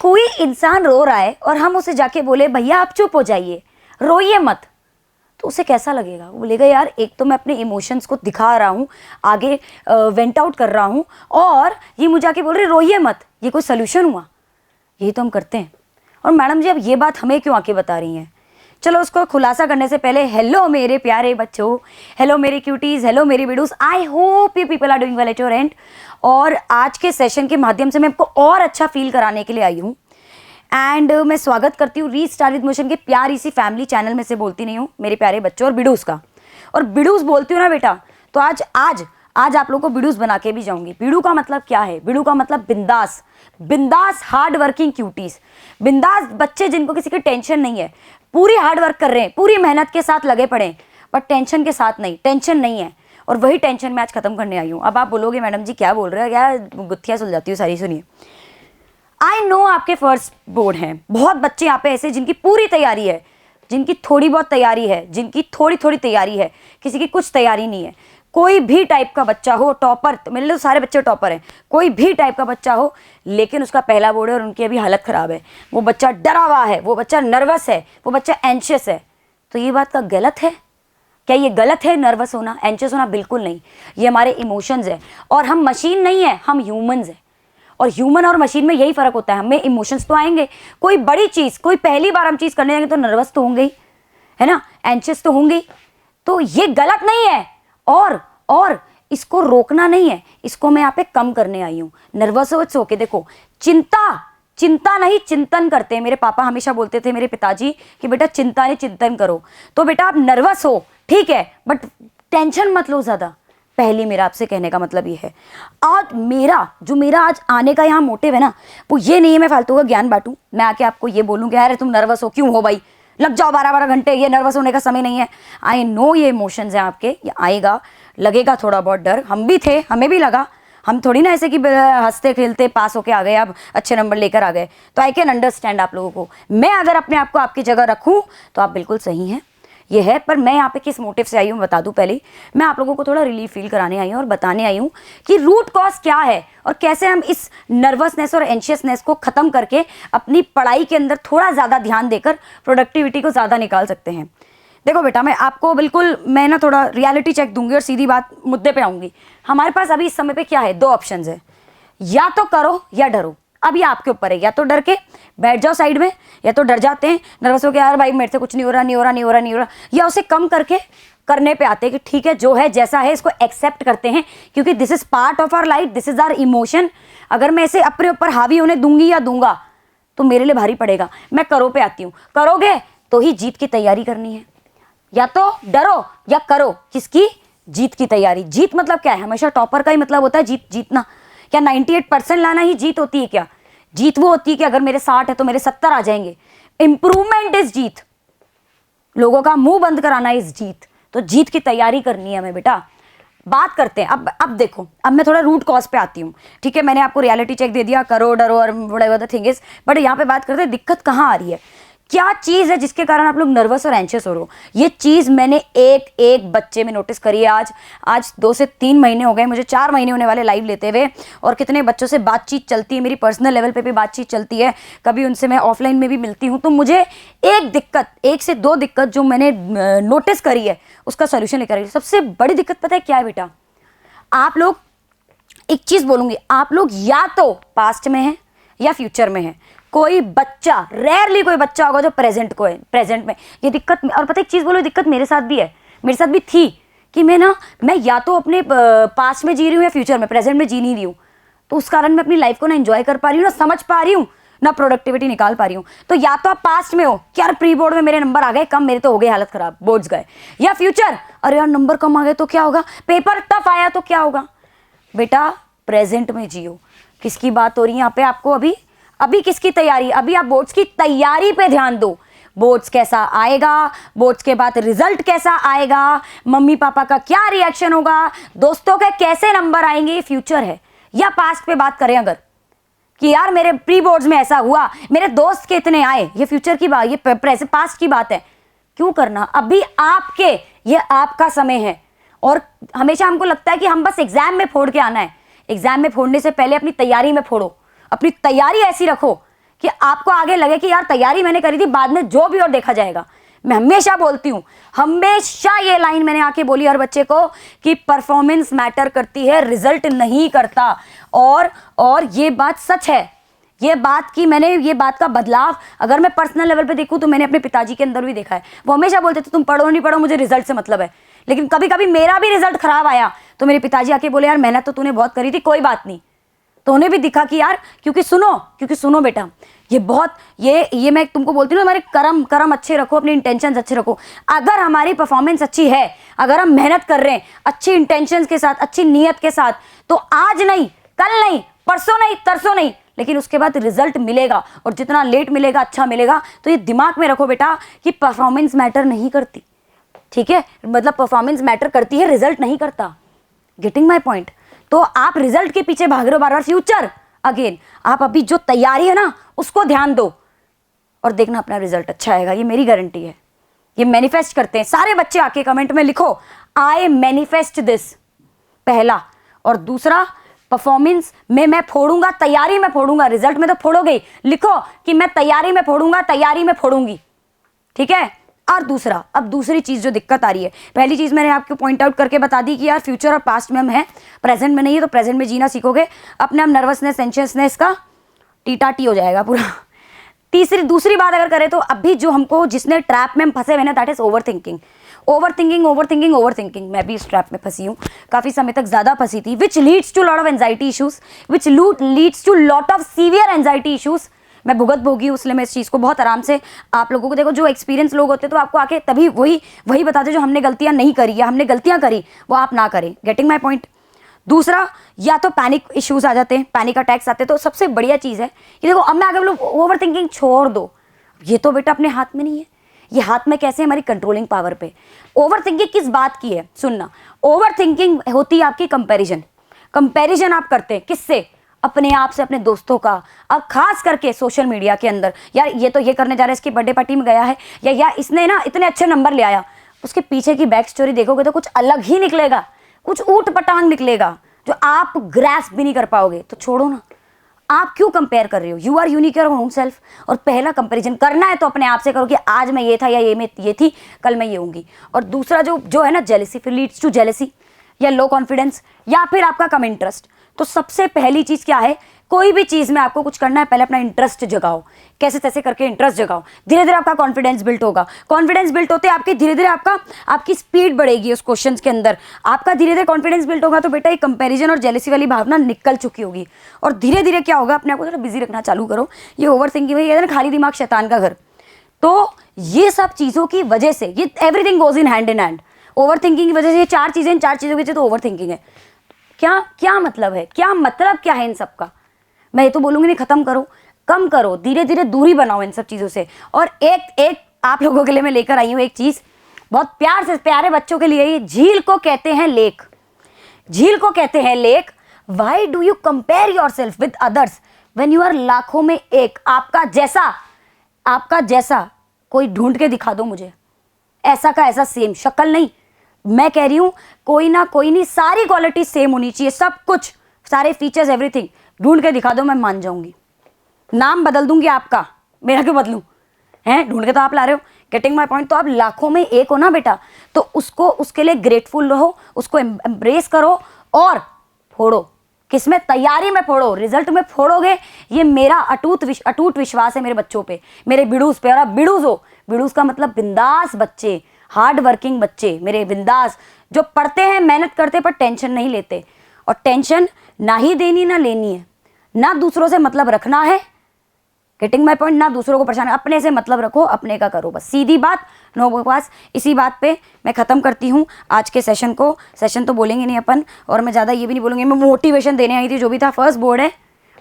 कोई इंसान रो रहा है और हम उसे जाके बोले भैया आप चुप हो जाइए, रोइए मत, तो उसे कैसा लगेगा? वो बोलेगा यार एक तो मैं अपने इमोशंस को दिखा रहा हूँ, आगे वेंट आउट कर रहा हूँ, और ये मुझे आके बोल रहे रोइए मत, ये कोई सोल्यूशन हुआ? यही तो हम करते हैं। और मैडम जी अब ये बात हमें क्यों आके बता रही हैं? चलो उसको खुलासा करने से पहले, हेलो मेरे प्यारे बच्चों, हेलो मेरे क्यूटीज़, हेलो मेरी बिडूस, I hope you people are doing well at your end. और आज के सेशन के माध्यम से मैं आपको और अच्छा फील कराने के लिए आई हूँ। एंड मैं स्वागत करती हूँ रीस्टार्ट विद मोशन के प्यारी सी फैमिली चैनल में से बोलती नहीं हूँ मेरे प्यारे बच्चों और बिडूस का। और बिडूस बोलती हूँ ना बेटा, तो आज आज आज आप लोगों को बिडूस बना के भी जाऊंगी। बिडू का मतलब क्या है? बिडू का मतलब बिंदास, बिंदास हार्ड वर्किंग क्यूटीज, बिंदास बच्चे जिनको किसी की टेंशन नहीं है, पूरी हार्ड वर्क कर रहे हैं, पूरी मेहनत के साथ लगे पड़े हैं, बट टेंशन के साथ नहीं, टेंशन नहीं है। और वही टेंशन मैं आज खत्म करने आई हूँ। अब आप बोलोगे मैडम जी क्या बोल रहे हो, क्या गुत्थियाँ सुलझाती हूँ सारी? सुनिए, आई नो आपके फर्स्ट बोर्ड हैं, बहुत बच्चे यहाँ पे ऐसे जिनकी पूरी तैयारी है, जिनकी थोड़ी बहुत तैयारी है, जिनकी थोड़ी थोड़ी तैयारी है, किसी की कुछ तैयारी नहीं है। कोई भी टाइप का बच्चा हो, टॉपर, मेरे लिए तो सारे बच्चे टॉपर हैं, कोई भी टाइप का बच्चा हो, लेकिन उसका पहला बोर्ड है और उनकी अभी हालत ख़राब है, वो बच्चा डरा हुआ है, वो बच्चा नर्वस है, वो बच्चा एंशियस है, तो ये बात का गलत है क्या? ये गलत है नर्वस होना, एंशियस होना? बिल्कुल नहीं, ये हमारे इमोशंस है। और हम मशीन नहीं है, हम ह्यूमंस हैं। और ह्यूमन और मशीन में यही फ़र्क होता है, हमें इमोशंस तो आएंगे, कोई बड़ी चीज़, कोई पहली बार हम चीज़ करने जाएंगे तो नर्वस तो होंगे ही, है ना, एंशियस तो होंगे ही। तो ये गलत नहीं है, और इसको रोकना नहीं है, इसको मैं यहाँ पे कम करने आई हूँ। नर्वस हो सो के देखो, चिंता नहीं चिंतन करते हैं। मेरे पापा हमेशा बोलते थे, मेरे पिताजी, कि बेटा चिंता नहीं चिंतन करो। तो बेटा आप नर्वस हो ठीक है, बट टेंशन मत लो ज़्यादा। पहली मेरा आपसे कहने का मतलब ये है। आज मेरा आज आने का यहाँ मोटिव है ना, वो ये नहीं है मैं फालतू का ज्ञान बांटूं, मैं आके आपको ये बोलूँ कि अरे तुम नर्वस हो, क्यों हो भाई, लग जाओ 12-12 घंटे, ये नर्वस होने का समय नहीं है। आई नो ये इमोशंस हैं आपके, ये आएगा, लगेगा थोड़ा बहुत डर, हम भी थे, हमें भी लगा। हम थोड़ी ना ऐसे कि हंसते खेलते पास होके आ गए, अब अच्छे नंबर लेकर आ गए। तो आई कैन अंडरस्टैंड आप लोगों को। मैं अगर अपने आप को आपकी जगह रखूँ तो आप बिल्कुल सही हैं, ये है। पर मैं यहाँ पे किस मोटिव से आई हूँ बता दूँ पहले। मैं आप लोगों को थोड़ा रिलीफ फील कराने आई हूँ और बताने आई हूँ कि रूट कॉज क्या है और कैसे हम इस नर्वसनेस और एंशियसनेस को ख़त्म करके अपनी पढ़ाई के अंदर थोड़ा ज़्यादा ध्यान देकर प्रोडक्टिविटी को ज़्यादा निकाल सकते हैं। देखो बेटा, मैं आपको बिल्कुल, मैं ना थोड़ा रियलिटी चेक दूंगी और सीधी बात मुद्दे पे आऊँगी। हमारे पास अभी इस समय पे क्या है? 2 ऑप्शंस है, या तो करो या डरो। अब ये आपके ऊपर है, या तो डर के बैठ जाओ साइड में, या तो डर जाते हैं नर्वस हो के, यार भाई मेरे से कुछ नहीं हो रहा, या उसे कम करके करने पे आते हैं कि ठीक है जो है जैसा है इसको एक्सेप्ट करते हैं, क्योंकि this is part of our life, this is our emotion. अगर मैं इसे अपने ऊपर हावी होने दूंगी या दूंगा तो मेरे लिए भारी पड़ेगा। मैं करो पे आती हूँ, करोगे तो ही जीत की तैयारी करनी है, या तो डरो या करो। किसकी? जीत की तैयारी। जीत मतलब क्या है? हमेशा टॉपर का ही मतलब होता है जीतना। क्या 98% लाना ही जीत होती है क्या? जीत वो होती है कि अगर मेरे 60 है तो मेरे 70 आ जाएंगे। इंप्रूवमेंट इज जीत, लोगों का मुंह बंद कराना इज जीत। तो जीत की तैयारी करनी है हमें बेटा। बात करते हैं अब देखो, अब मैं थोड़ा रूट कॉज पे आती हूँ। ठीक है, मैंने आपको रियलिटी चेक दे दिया, करो डरो और whatever the thing is, but यहाँ पे बात करते हैं दिक्कत कहाँ आ रही है, क्या चीज़ है जिसके कारण आप लोग नर्वस और एंशियस हो रहे हो। ये चीज़ मैंने एक बच्चे में नोटिस करी है। आज 2 से 3 महीने हो गए मुझे, 4 महीने होने वाले लाइव लेते हुए, और कितने बच्चों से बातचीत चलती है, मेरी पर्सनल लेवल पे भी बातचीत चलती है, कभी उनसे मैं ऑफलाइन में भी मिलती हूँ। तो मुझे एक से दो दिक्कत जो मैंने नोटिस करी है उसका सोल्यूशन लेकर आई। सबसे बड़ी दिक्कत पता है क्या है बेटा? आप लोग, एक चीज़ बोलूँगी, आप लोग या तो पास्ट में हैं या फ्यूचर में हैं। कोई बच्चा, रेयरली कोई बच्चा होगा जो प्रेजेंट में ये दिक्कत। और पता है एक चीज़ बोलो, दिक्कत मेरे साथ भी है, मेरे साथ भी थी कि मैं या तो अपने पास्ट में जी रही हूँ या फ्यूचर में, प्रेजेंट में जी नहीं रही हूँ। तो उस कारण मैं अपनी लाइफ को ना एंजॉय कर पा रही हूँ, ना समझ पा रही हूँ, ना प्रोडक्टिविटी निकाल पा रही हूँ। तो या तो आप पास्ट में हो कि यार प्री बोर्ड में मेरे नंबर आ गए कम, मेरे तो हो गए हालत खराब, बोर्ड्स गए। या फ्यूचर, अरे यार नंबर कम आ गए तो क्या होगा, पेपर टफ आया तो क्या होगा। बेटा प्रेजेंट में जियो। किसकी बात हो रही है यहाँ पे आपको? अभी किसकी तैयारी? अभी आप बोर्ड्स की तैयारी पे ध्यान दो। बोर्ड्स कैसा आएगा, बोर्ड्स के बाद रिजल्ट कैसा आएगा, मम्मी पापा का क्या रिएक्शन होगा, दोस्तों के कैसे नंबर आएंगे, ये फ्यूचर है। या पास्ट पे बात करें अगर कि यार मेरे प्री बोर्ड्स में ऐसा हुआ, मेरे दोस्त के इतने आए, ये फ्यूचर की बात, ये प्रेजेंट पास्ट की बात है। क्यों करना? अभी ये आपका समय है। और हमेशा हमको लगता है कि हम बस एग्जाम में फोड़ के आना है। एग्जाम में फोड़ने से पहले अपनी तैयारी में फोड़ो। अपनी तैयारी ऐसी रखो कि आपको आगे लगे कि यार तैयारी मैंने करी थी, बाद में जो भी और देखा जाएगा। मैं हमेशा बोलती हूँ, हमेशा ये लाइन मैंने आके बोली हर बच्चे को कि परफॉर्मेंस मैटर करती है, रिजल्ट नहीं करता। और ये बात सच है। ये बात का बदलाव अगर मैं पर्सनल लेवल पे देखूं तो मैंने अपने पिताजी के अंदर भी देखा है। वो हमेशा बोलते थे तुम पढ़ो नहीं पढ़ो, मुझे रिजल्ट से मतलब है। लेकिन कभी कभी मेरा भी रिजल्ट खराब आया तो मेरे पिताजी आके बोले यार मेहनत तो तूने बहुत करी थी, कोई बात नहीं। तो उन्हें भी दिखा कि यार क्योंकि सुनो बेटा, ये मैं तुमको बोलती हूँ, हमारे कर्म अच्छे रखो, अपने इंटेंशंस अच्छे रखो। अगर हमारी परफॉर्मेंस अच्छी है, अगर हम मेहनत कर रहे हैं अच्छी इंटेंशंस के साथ, अच्छी नीयत के साथ, तो आज नहीं, कल नहीं, परसों नहीं, तरसों नहीं, लेकिन उसके बाद रिजल्ट मिलेगा। और जितना लेट मिलेगा अच्छा मिलेगा। तो ये दिमाग में रखो बेटा कि परफॉर्मेंस मैटर नहीं करती, ठीक है? मतलब परफॉर्मेंस मैटर करती है, रिजल्ट नहीं करता। Getting my point? तो आप रिजल्ट के पीछे भाग रहे हो बार बार, फ्यूचर अगेन। आप अभी जो तैयारी है ना उसको ध्यान दो और देखना अपना रिजल्ट अच्छा आएगा, ये मेरी गारंटी है। ये मैनिफेस्ट करते हैं सारे बच्चे, आके कमेंट में लिखो आई मैनिफेस्ट दिस, पहला। और दूसरा, परफॉर्मेंस में मैं फोड़ूंगा, तैयारी में फोड़ूंगा, रिजल्ट में तो फोड़ोगे। लिखो कि मैं तैयारी में फोड़ूंगा, तैयारी में फोड़ूंगी, ठीक है? और दूसरा, अब दूसरी चीज जो दिक्कत आ रही है, पहली चीज मैंने आपको पॉइंट आउट करके बता दी कि यार फ्यूचर और पास्ट में हम हैं, प्रेजेंट में नहीं है। तो प्रेजेंट में जीना सीखोगे, अपने आप नर्वसनेस, एंशियसनेस का टी हो जाएगा पूरा। दूसरी बात अगर करें तो अभी जो हमको जिसने ट्रैप में हम फंसे हुए ना, दैट इज ओवर थिंकिंग। मैं भी इस ट्रैप में फंसी हूँ, काफी समय तक ज्यादा फंसी थी, which leads to lot of anxiety issues, which leads to lot of severe anxiety issues. मैं भुगत भोगी हूँ, इसलिए मैं इस चीज़ को बहुत आराम से आप लोगों को, देखो जो एक्सपीरियंस लोग होते हैं तो आपको आके तभी वही बताते जो हमने गलतियाँ नहीं करी या हमने गलतियाँ करी वो आप ना करें। Getting my point? दूसरा, या तो पैनिक इश्यूज आ जाते हैं, पैनिक अटैक्स आते हैं। तो सबसे बढ़िया चीज़ है कि देखो अब मैं आगे बोलूँ ओवर थिंकिंग छोड़ दो, ये तो बेटा अपने हाथ में नहीं है। ये हाथ में कैसे? हमारी कंट्रोलिंग पावर पे। ओवर थिंकिंग किस बात की है सुनना, ओवर थिंकिंग होती है आपकी कंपैरिजन आप करते हैं किससे? अपने आप से, अपने दोस्तों का। अब खास करके सोशल मीडिया के अंदर, यार ये तो ये करने जा रहा है, इसकी बर्थडे पार्टी में गया है, या इसने ना इतने अच्छे नंबर ले आया। उसके पीछे की बैक स्टोरी देखोगे तो कुछ अलग ही निकलेगा, कुछ ऊट पटांग निकलेगा जो आप ग्रैस्प भी नहीं कर पाओगे। तो छोड़ो ना, आप क्यों कंपेयर कर रहे हो? You are unique your own self. और पहला कंपैरिजन करना है तो अपने आप से करो कि आज मैं ये था, या ये थी, कल मैं ये होंगी। और दूसरा जो है ना जेलेसी, फिर लीड्स टू जेलेसी या लो कॉन्फिडेंस या फिर आपका कम इंटरेस्ट। तो सबसे पहली चीज क्या है, कोई भी चीज में आपको कुछ करना है, पहले अपना इंटरेस्ट जगाओ, कैसे तैसे करके इंटरेस्ट जगाओ। धीरे धीरे आपका कॉन्फिडेंस बिल्ट होगा। कॉन्फिडेंस बिल्ट होते आपकी धीरे धीरे आपकी स्पीड बढ़ेगी उस क्वेश्चंस के अंदर। आपका धीरे धीरे कॉन्फिडेंस बिल्ट होगा तो बेटा ये कंपैरिजन और जेलेसी वाली भावना निकल चुकी होगी। और धीरे धीरे क्या होगा, अपने आप को थोड़ा बिजी रखना चालू करो। ये ओवर थिंकिंग में, ये ना खाली दिमाग शैतान का घर। तो ये सब चीजों की वजह से ये everything goes in hand over thinking की वजह से ये चार चीजें, इन चार चीजों की वजह से तो ओवर थिंकिंग है। क्या मतलब है, क्या है इन सब का? मैं ये तो बोलूंगी नहीं खत्म करो, कम करो, धीरे धीरे दूरी बनाओ इन सब चीजों से। और एक आप लोगों के लिए मैं लेकर आई हूँ एक चीज, बहुत प्यार से, प्यारे बच्चों के लिए। ये झील को कहते हैं लेक, झील को कहते हैं lake. Why do you compare your self with others when you are लाखों में एक? आपका जैसा कोई ढूंढ के दिखा दो मुझे, ऐसा का ऐसा सेम, शक्ल नहीं, मैं कह रही हूं कोई ना कोई नहीं, सारी क्वालिटी सेम होनी चाहिए, सब कुछ, सारे फीचर्स, एवरीथिंग ढूंढ के दिखा दो, मैं मान जाऊंगी। नाम बदल दूंगी आपका, मेरा क्यों बदलूं? हैं, ढूंढ के तो आप ला रहे हो। Getting my point? तो आप लाखों में एक हो ना बेटा, तो उसके लिए ग्रेटफुल रहो, उसको एम्ब्रेस करो और फोड़ो। किसमें? तैयारी में फोड़ो, रिजल्ट में फोड़ोगे। ये मेरा अटूट विश्वास है मेरे बच्चों पे, मेरे बिडूस पे। और आप बिडूस हो, बिडूस का मतलब बिंदास बच्चे, हार्ड वर्किंग बच्चे, मेरे बिंदास, जो पढ़ते हैं, मेहनत करते पर टेंशन नहीं लेते। और टेंशन ना ही देनी ना लेनी है, ना दूसरों से मतलब रखना है। Getting my point? ना दूसरों को परेशान, अपने से मतलब रखो, अपने का करो, बस सीधी बात, नो बकवास। इसी बात पे मैं खत्म करती हूँ आज के सेशन को। सेशन तो बोलेंगे नहीं अपन, और मैं ज़्यादा ये भी नहीं बोलूँगी। मैं मोटिवेशन देने आई थी, जो भी था। फर्स्ट बोर्ड है,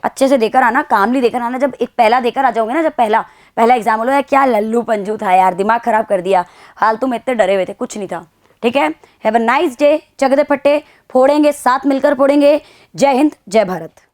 अच्छे से देकर आना, कामली देकर आना। जब एक पहला देकर आ जाओगे ना, जब पहला एग्जाम बोलो यार क्या लल्लू पंजू था यार, दिमाग खराब कर दिया, फालतू में इतने डरे हुए थे, कुछ नहीं था। ठीक है, हैव अ नाइस डे। चक दे फट्टे, फोड़ेंगे, साथ मिलकर फोड़ेंगे। जय हिंद, जय भारत।